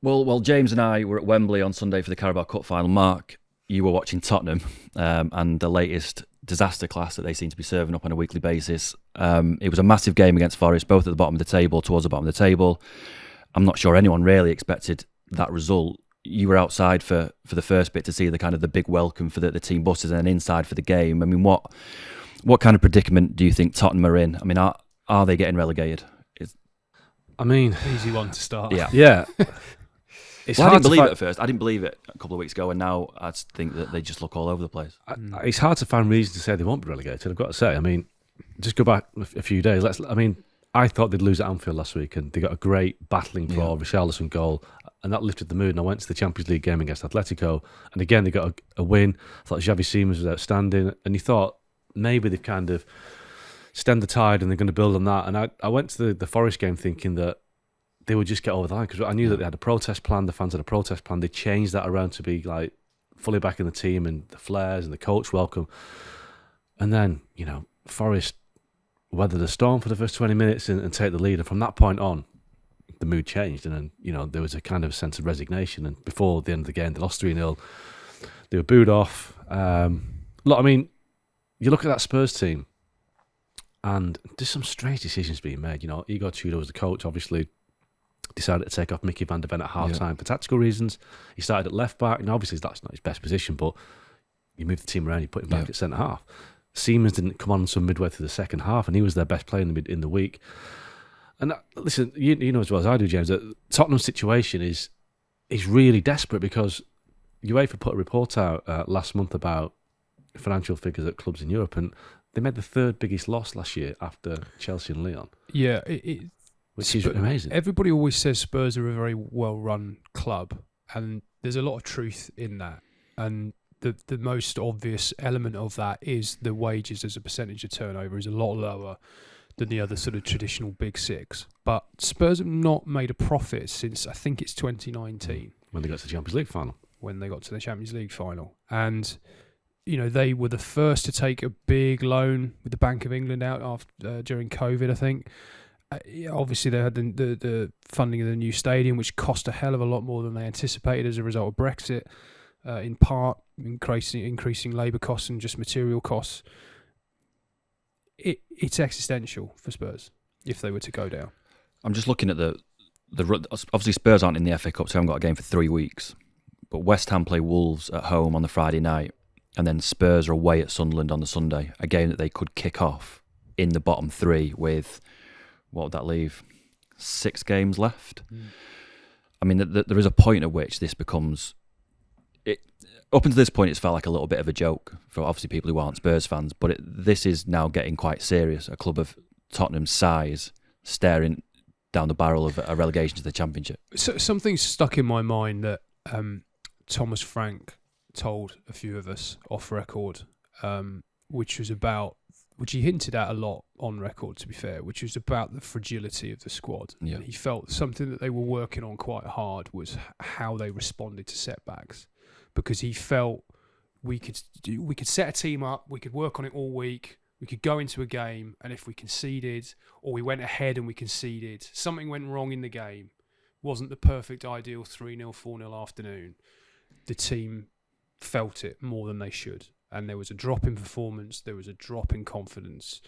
Well, James and I were at Wembley on Sunday for the Carabao Cup final. Mark, you were watching Tottenham and the latest disaster class that they seem to be serving up on a weekly basis. It was a massive game against Forest, both at the bottom of the table, towards the bottom of the table. I'm not sure anyone really expected that result. You were outside for the first bit to see the kind of the big welcome for the team buses, and then inside for the game. I mean, what kind of predicament do you think Tottenham are in? I mean, are they getting relegated? Easy one to start. Yeah. Well, I didn't believe it at first. I didn't believe it a couple of weeks ago, and now I think that they just look all over the place. It's hard to find reason to say they won't be relegated, I've got to say. I mean, just go back a few days. I thought they'd lose at Anfield last week, and they got a great battling for Richarlison goal, and that lifted the mood. And I went to the Champions League game against Atletico, and again, they got a win. I thought Xavi Simons was outstanding, and you thought maybe they've kind of stemmed the tide and they're going to build on that. And I went to the Forest game thinking that they would just get over the line, because I knew that they had a protest plan, the fans had a protest plan. They changed that around to be like fully back in the team and the flares and the coach welcome. And then, Forest weather the storm for the first 20 minutes and take the lead. And from that point on, the mood changed. And then, there was a kind of sense of resignation. And before the end of the game, they lost 3-0. They were booed off. Look, I mean, you look at that Spurs team, and there's some strange decisions being made. Igor Tudor was the coach, obviously decided to take off Mickey van der Ven at half-time for tactical reasons. He started at left-back, and obviously that's not his best position, but you move the team around, you put him back at centre-half. Siemens didn't come on until midway through the second half, and he was their best player in the week. And listen, you know as well as I do, James, that Tottenham's situation is really desperate, because UEFA put a report out last month about financial figures at clubs in Europe, and they made the third biggest loss last year after Chelsea and Lyon. Yeah, which is amazing. Everybody always says Spurs are a very well-run club, and there's a lot of truth in that. And the most obvious element of that is the wages as a percentage of turnover is a lot lower than the other sort of traditional big six. But Spurs have not made a profit since, I think it's 2019. When they got to the Champions League final. And they were the first to take a big loan with the Bank of England out during COVID, I think. Obviously, they had the funding of the new stadium, which cost a hell of a lot more than they anticipated as a result of Brexit, in part increasing labour costs and just material costs. It's existential for Spurs if they were to go down. I'm just looking at the obviously Spurs aren't in the FA Cup, so they haven't got a game for 3 weeks. But West Ham play Wolves at home on the Friday night, and then Spurs are away at Sunderland on the Sunday, a game that they could kick off in the bottom three with, what would that leave? 6 games left. I mean, there is a point at which this becomes... Up until this point, it's felt like a little bit of a joke for obviously people who aren't Spurs fans, but this is now getting quite serious. A club of Tottenham's size staring down the barrel of a relegation to the Championship. So, something stuck in my mind that Thomas Frank told a few of us off record, which he hinted at a lot on record, to be fair, which was about the fragility of the squad. Yeah. He felt something that they were working on quite hard was how they responded to setbacks, because he felt we could set a team up, we could work on it all week, we could go into a game, and if we conceded, or we went ahead and we conceded, something went wrong in the game, wasn't the perfect ideal 3-0, 4-0 afternoon, the team felt it more than they should. And there was a drop in performance, there was a drop in confidence,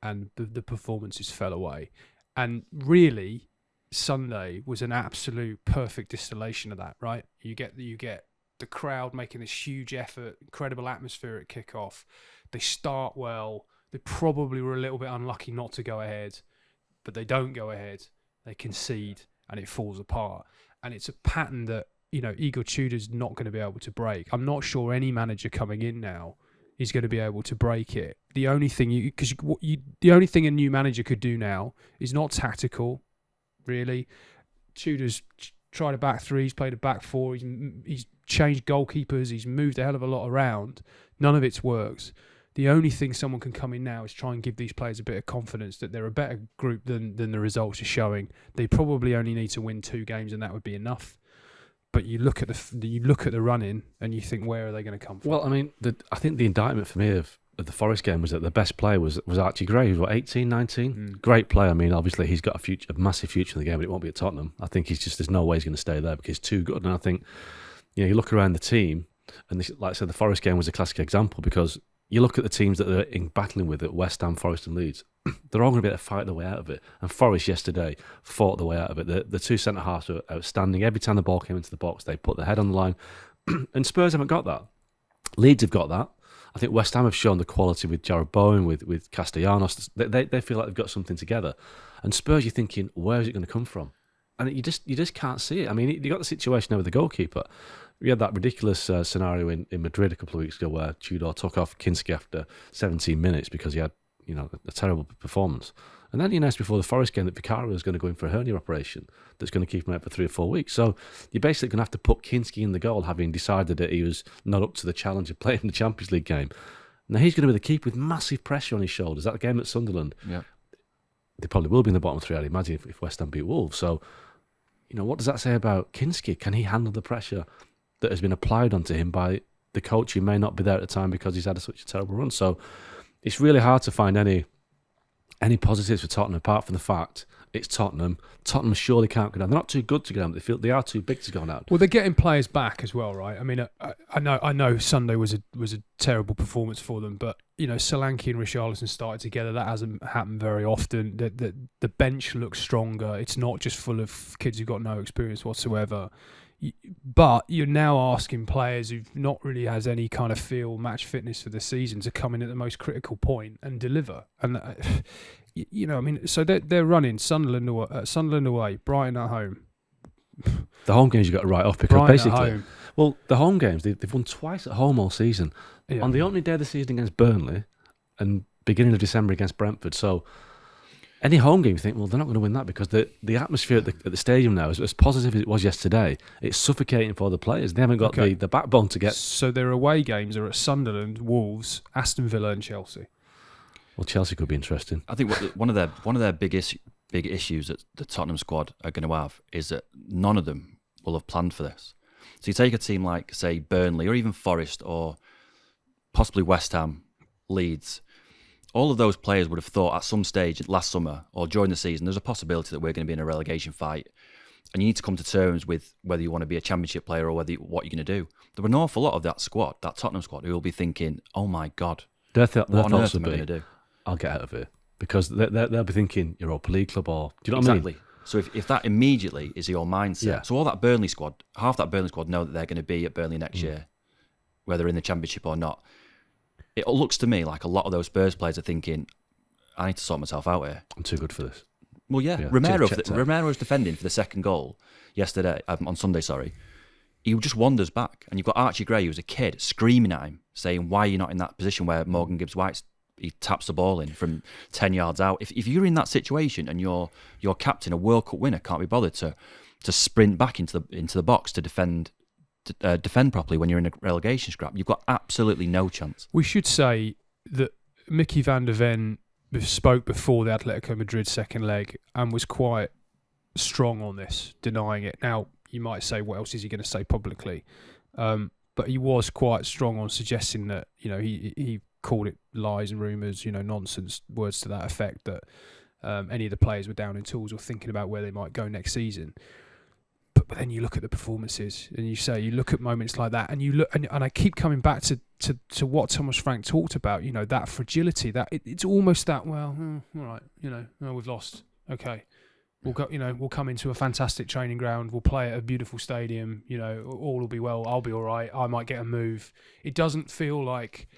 and the performances fell away. And really, Sunday was an absolute perfect distillation of that, right? You get the crowd making this huge effort, incredible atmosphere at kick-off. They start well. They probably were a little bit unlucky not to go ahead, but they don't go ahead. They concede, and it falls apart. And it's a pattern that, Igor Tudor's not going to be able to break. I'm not sure any manager coming in now is going to be able to break it. The only thing a new manager could do now is not tactical, really. Tudor's tried a back three, he's played a back four, he's changed goalkeepers, he's moved a hell of a lot around. None of it's worked. The only thing someone can come in now is try and give these players a bit of confidence that they're a better group than the results are showing. They probably only need to win 2 games, and that would be enough. But you look at the run-in and you think, where are they going to come from? Well, I mean, I think the indictment for me of of the Forest game was that the best player was Archie Gray, who's 18, 19? Great player. I mean, obviously he's got a massive future in the game, but it won't be at Tottenham. I think there's no way he's going to stay there because he's too good. And I think, you look around the team, and like I said, the Forest game was a classic example because you look at the teams that they're battling with at West Ham, Forest and Leeds, they're all going to be able to fight their way out of it. And Forest yesterday fought their way out of it. The two centre-halves were outstanding. Every time the ball came into the box, they put their head on the line. And Spurs haven't got that. Leeds have got that. I think West Ham have shown the quality with Jared Bowen, with Castellanos. They feel like they've got something together. And Spurs, you're thinking, where is it going to come from? And you just can't see it. I mean, you got the situation there with the goalkeeper. We had that ridiculous scenario in Madrid a couple of weeks ago where Tudor took off Kinski after 17 minutes because he had a terrible performance. And then you announced before the Forest game that Vicario was going to go in for a hernia operation that's going to keep him out for 3 or 4 weeks. So you're basically going to have to put Kinski in the goal, having decided that he was not up to the challenge of playing the Champions League game. Now he's going to be the keeper with massive pressure on his shoulders. That game at Sunderland, they probably will be in the bottom three, I'd imagine, if West Ham beat Wolves. So, what does that say about Kinski? Can he handle the pressure that has been applied onto him by the coach who may not be there at the time because he's had such a terrible run? So it's really hard to find any positives for Tottenham apart from the fact it's Tottenham. Tottenham surely can't go down. They're not too good to go down, but they are too big to go down. Well, they're getting players back as well, right? I mean, I know Sunday was a terrible performance for them, but Solanke and Richarlison started together. That hasn't happened very often. The bench looks stronger. It's not just full of kids who've got no experience whatsoever. But you're now asking players who've not really has any kind of match fitness for the season to come in at the most critical point and deliver. And so they're running Sunderland away, Brighton at home. The home games you got to write off because Brighton basically, well, the home games they've won twice at home all season. Yeah. On the opening day of the season against Burnley, and beginning of December against Brentford. So any home game, you think, well, they're not going to win that because the atmosphere at the stadium now is as positive as it was yesterday. It's suffocating for the players. They haven't got the backbone to get. So their away games are at Sunderland, Wolves, Aston Villa, and Chelsea. Well, Chelsea could be interesting. I think one of their big issues that the Tottenham squad are going to have is that none of them will have planned for this. So you take a team like, say, Burnley or even Forest or possibly West Ham, Leeds. All of those players would have thought at some stage last summer or during the season, there's a possibility that we're going to be in a relegation fight. And you need to come to terms with whether you want to be a championship player or what you're going to do. There were an awful lot of that Tottenham squad, who will be thinking, oh my God, what on earth am I going to do? I'll get out of here. Because they'll be thinking Europa League club or... Do you know exactly. what I mean? So if that immediately is your mindset, so all that Burnley squad, half that Burnley squad know that they're going to be at Burnley next year, whether in the championship or not. It looks to me like a lot of those Spurs players are thinking, I need to sort myself out here. I'm too good for this. Well, yeah. Romero's defending for the second goal yesterday, on Sunday, sorry. He just wanders back. And you've got Archie Gray, who's a kid, screaming at him, saying, why are you not in that position where Morgan Gibbs-White, he taps the ball in from 10 yards out. If you're in that situation and your captain, a World Cup winner, can't be bothered to sprint back into the box to defend properly when you're in a relegation scrap, you've got absolutely no chance. We should say that Mickey van der Ven spoke before the Atletico Madrid second leg and was quite strong on this, denying it. Now, you might say, what else is he going to say publicly? But he was quite strong on suggesting that, he called it lies and rumours, nonsense, words to that effect, that any of the players were down in tools or thinking about where they might go next season. But then you look at the performances and you look at moments like that and you look, and I keep coming back to what Thomas Frank talked about, that fragility, that it's almost that, all right, we've lost. Okay. We'll go, we'll come into a fantastic training ground. We'll play at a beautiful stadium. All will be well. I'll be all right. I might get a move. It doesn't feel like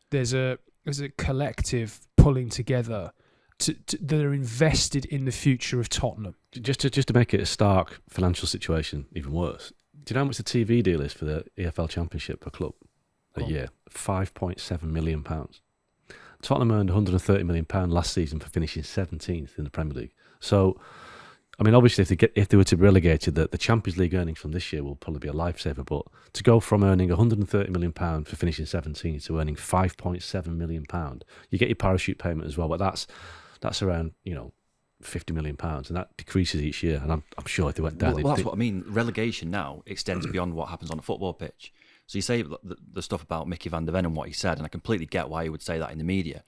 there's a collective pulling together that are invested in the future of Tottenham. Just to make it a stark financial situation even worse, do you know how much the TV deal is for the EFL Championship per club a year? £5.7 million. Tottenham earned £130 million last season for finishing 17th in the Premier League. So, I mean, obviously, if they were to be relegated, the Champions League earnings from this year will probably be a lifesaver. But to go from earning £130 million for finishing 17th to earning £5.7 million, you get your parachute payment as well. But that's around £50 million, and that decreases each year. And I'm sure if they went down, that's what I mean. Relegation now extends beyond what happens on a football pitch. So you say the stuff about Mickey van der Ven and what he said, and I completely get why he would say that in the media.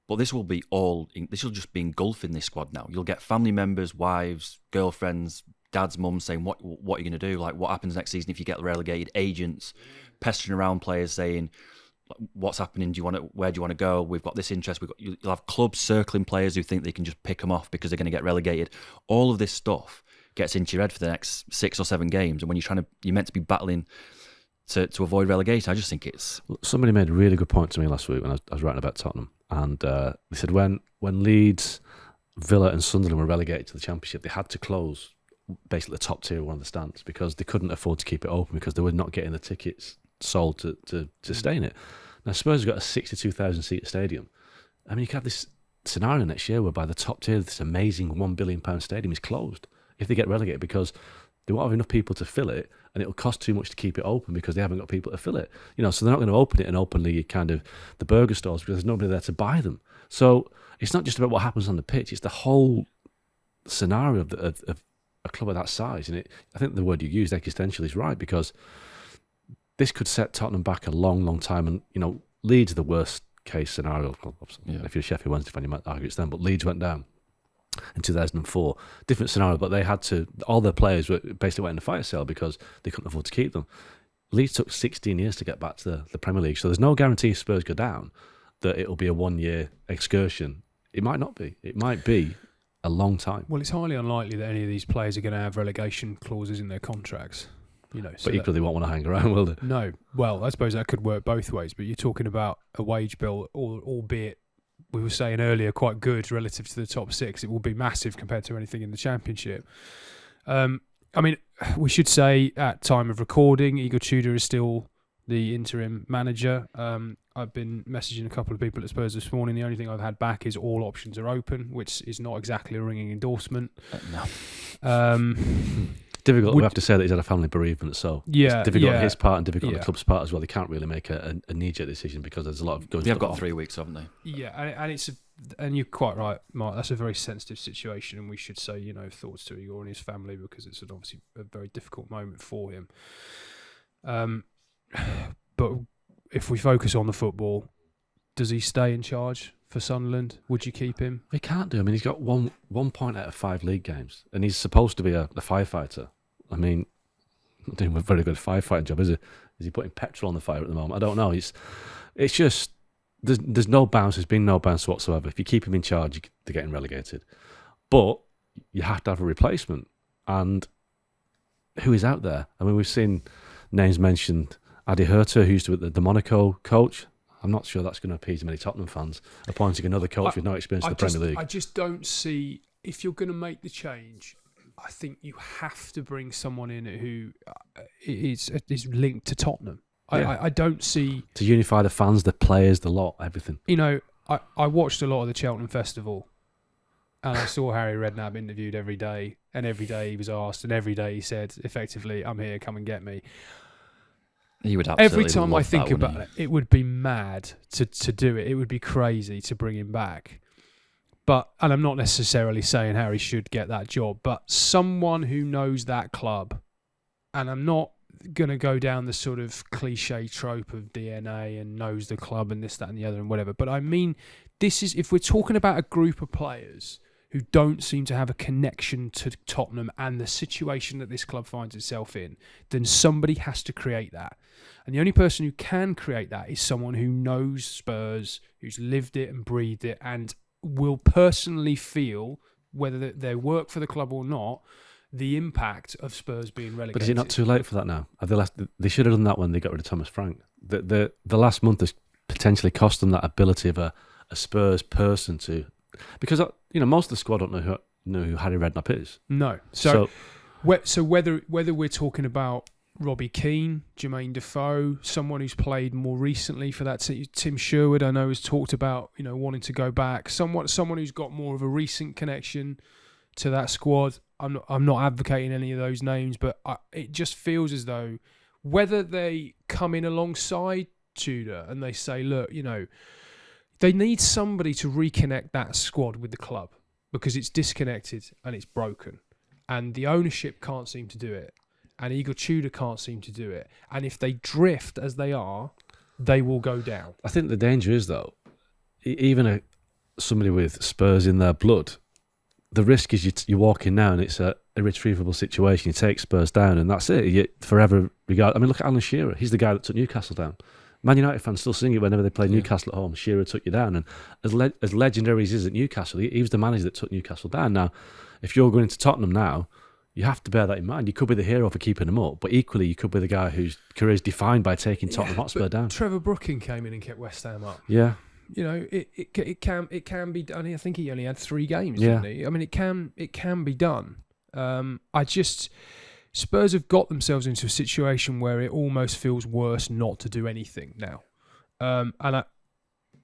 But this will just be engulfing this squad now. You'll get family members, wives, girlfriends, dads, mums saying, what are you going to do? Like, what happens next season if you get relegated? Agents pestering around players saying, what's happening? Where do you want to go? We've got this interest. You'll have clubs circling players who think they can just pick them off because they're going to get relegated. All of this stuff gets into your head for the next 6 or 7 games, and when you're meant to be battling to avoid relegation, I just think it's... Somebody made a really good point to me last week when I was writing about Tottenham, and they said when Leeds, Villa and Sunderland were relegated to the Championship, they had to close basically the top tier of one of the stands because they couldn't afford to keep it open because they were not getting the tickets sold to stay in it. Now Spurs have got a 62,000 seat stadium. I mean, you could have this scenario next year whereby the top tier of this amazing £1 billion stadium is closed if they get relegated because they won't have enough people to fill it, and it'll cost too much to keep it open because they haven't got people to fill it. So they're not going to open it and open the kind of the burger stores because there's nobody there to buy them. So it's not just about what happens on the pitch; it's the whole scenario of a club of that size. And I think the word you used, existential, is right because this could set Tottenham back a long, long time. And Leeds are the worst case scenario. If you're a Sheffield Wednesday fan, you might argue it's them, but Leeds went down in 2004. Different scenario, but they had to. All their players were basically went in a fire sale because they couldn't afford to keep them. Leeds took 16 years to get back to the Premier League, so there's no guarantee if Spurs go down that it'll be a 1-year excursion. It might not be. It might be a long time. Well, it's highly unlikely that any of these players are going to have relegation clauses in their contracts. But equally, they won't want to hang around, will they? No. Well, I suppose that could work both ways. But you're talking about a wage bill, albeit we were saying earlier, quite good relative to the top 6. It will be massive compared to anything in the Championship. I mean, we should say at time of recording, Igor Tudor is still the interim manager. I've been messaging a couple of people at Spurs this morning. The only thing I've had back is all options are open, which is not exactly a ringing endorsement. No. Difficult. We have to say that he's had a family bereavement, so it's difficult on his part and difficult on the club's part as well. They can't really make a knee-jerk decision because there's a lot of going. They've got 3 weeks, haven't they? Yeah, and you're quite right, Mark. That's a very sensitive situation, and we should say thoughts to Igor and his family because it's obviously a very difficult moment for him. But if we focus on the football, does he stay in charge for Sunderland? Would you keep him? He can't do. I mean, he's got one point out of 5 league games, and he's supposed to be a firefighter. I mean, not doing a very good firefighting job, is he? Is he putting petrol on the fire at the moment? I don't know. It's just there's no bounce. There's been no bounce whatsoever. If you keep him in charge, they're getting relegated. But you have to have a replacement, and who is out there? I mean, we've seen names mentioned. Adi Herter, who used to be the Monaco coach. I'm not sure that's going to appease many Tottenham fans, appointing another coach with no experience in the Premier League. I just don't see, if you're going to make the change, I think you have to bring someone in who is linked to Tottenham. Yeah. I don't see... To unify the fans, the players, the lot, everything. I watched a lot of the Cheltenham Festival, and I saw Harry Redknapp interviewed every day, and every day he was asked, and every day he said, effectively, I'm here, come and get me. He would absolutely every time love I think that, about it, it would be mad to do it. It would be crazy to bring him back. And I'm not necessarily saying Harry should get that job, but someone who knows that club, and I'm not going to go down the sort of cliche trope of DNA and knows the club and this, that and the other and whatever, but I mean, this is, if we're talking about a group of players who don't seem to have a connection to Tottenham and the situation that this club finds itself in, then somebody has to create that. And the only person who can create that is someone who knows Spurs, who's lived it and breathed it, and will personally feel, whether they work for the club or not, the impact of Spurs being relegated. But is it not too late for that now? They should have done that when they got rid of Thomas Frank. The last month has potentially cost them that ability of a Spurs person to... Because most of the squad don't know who Harry Redknapp is. No. So whether we're talking about Robbie Keane, Jermaine Defoe, someone who's played more recently for that team, Tim Sherwood, I know has talked about wanting to go back. Someone who's got more of a recent connection to that squad. I'm not advocating any of those names, but it just feels as though whether they come in alongside Tudor and they say, look, they need somebody to reconnect that squad with the club because it's disconnected and it's broken. And the ownership can't seem to do it. and Igor Tudor can't seem to do it. And if they drift as they are, they will go down. I think the danger is, though, even somebody with Spurs in their blood, the risk is you walk in now and it's a irretrievable situation. You take Spurs down and that's it. You forever regard. I mean, look at Alan Shearer. He's the guy that took Newcastle down. Man United fans still sing it whenever they play Newcastle at home. Shearer took you down. And as legendary as he is at Newcastle, he was the manager that took Newcastle down. Now, if you're going to Tottenham now, you have to bear that in mind. You could be the hero for keeping them up, but equally you could be the guy whose career is defined by taking Tottenham Hotspur down. Trevor Brooking came in and kept West Ham up. Yeah. You know, it can be done. I think he only had 3 games, didn't he? I mean, it can be done. Spurs have got themselves into a situation where it almost feels worse not to do anything now.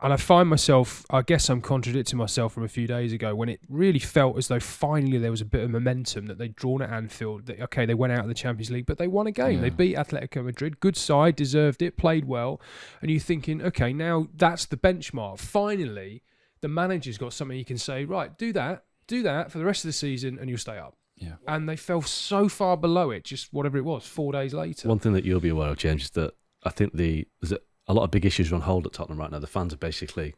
And I find myself, I guess I'm contradicting myself from a few days ago when it really felt as though finally there was a bit of momentum that they'd drawn at Anfield. That, they went out of the Champions League, but they won a game. Yeah. They beat Atletico Madrid. Good side, deserved it, played well. And you're thinking, okay, now that's the benchmark. Finally, the manager's got something he can say, right, do that for the rest of the season and you'll stay up. Yeah. And they fell so far below it, just whatever it was, 4 days later. One thing that you'll be aware of, James, is that I think there's a lot of big issues are on hold at Tottenham right now. The fans are basically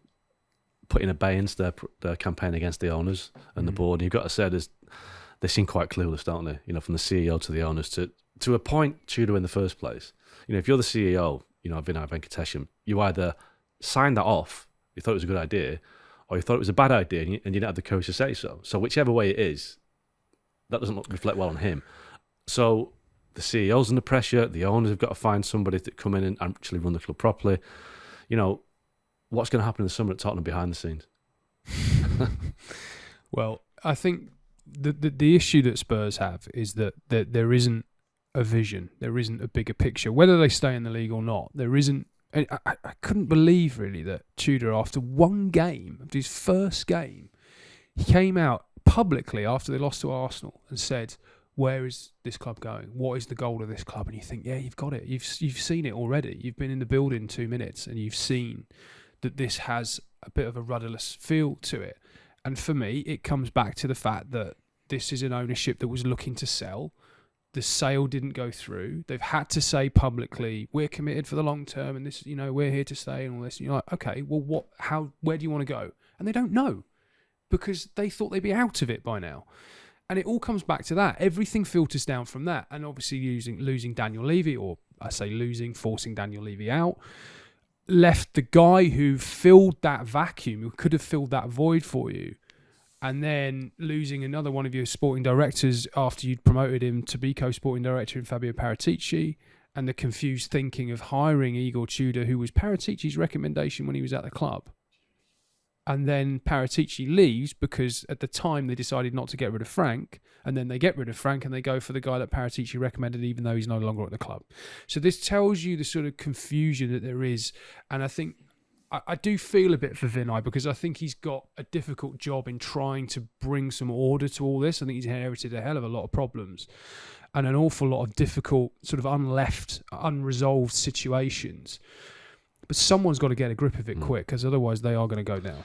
putting abeyance their campaign against the owners and the board. And you've got to say they seem quite clueless, don't they? You know, from the CEO to the owners to appoint Tudor in the first place. You know, if you're the CEO, Vinay Venkatesham, you either signed that off, you thought it was a good idea, or you thought it was a bad idea and you didn't have the courage to say so. So whichever way it is, that doesn't reflect well on him. So the CEO's under pressure, the owners have got to find somebody to come in and actually run the club properly. You know, what's going to happen in the summer at Tottenham behind the scenes? Well, I think the issue that Spurs have is that there isn't a vision, there isn't a bigger picture. Whether they stay in the league or not, there isn't. And I couldn't believe really that Tudor, after one game, after his first game, he came out publicly after they lost to Arsenal and said, where is this club going? What is the goal of this club? And you think, yeah, you've got it. You've seen it already. You've been in the building 2 minutes and you've seen that this has a bit of a rudderless feel to it. And for me, it comes back to the fact that this is an ownership that was looking to sell. The sale didn't go through. They've had to say publicly, we're committed for the long term and this, we're here to stay and all this. And you're like, okay, well, where do you want to go? And they don't know because they thought they'd be out of it by now. And it all comes back to that. Everything filters down from that. And obviously losing Daniel Levy, or I say forcing Daniel Levy out, left the guy who filled that vacuum, who could have filled that void for you. And then losing another one of your sporting directors after you'd promoted him to be co-sporting director in Fabio Paratici, and the confused thinking of hiring Igor Tudor, who was Paratici's recommendation when he was at the club. And then Paratici leaves because at the time they decided not to get rid of Frank, and then they get rid of Frank and they go for the guy that Paratici recommended even though he's no longer at the club. So this tells you the sort of confusion that there is, and I think I do feel a bit for Vinay because I think he's got a difficult job in trying to bring some order to all this. I think he's inherited a hell of a lot of problems and an awful lot of difficult sort of unresolved situations. But someone's got to get a grip of it quick because otherwise they are going to go down.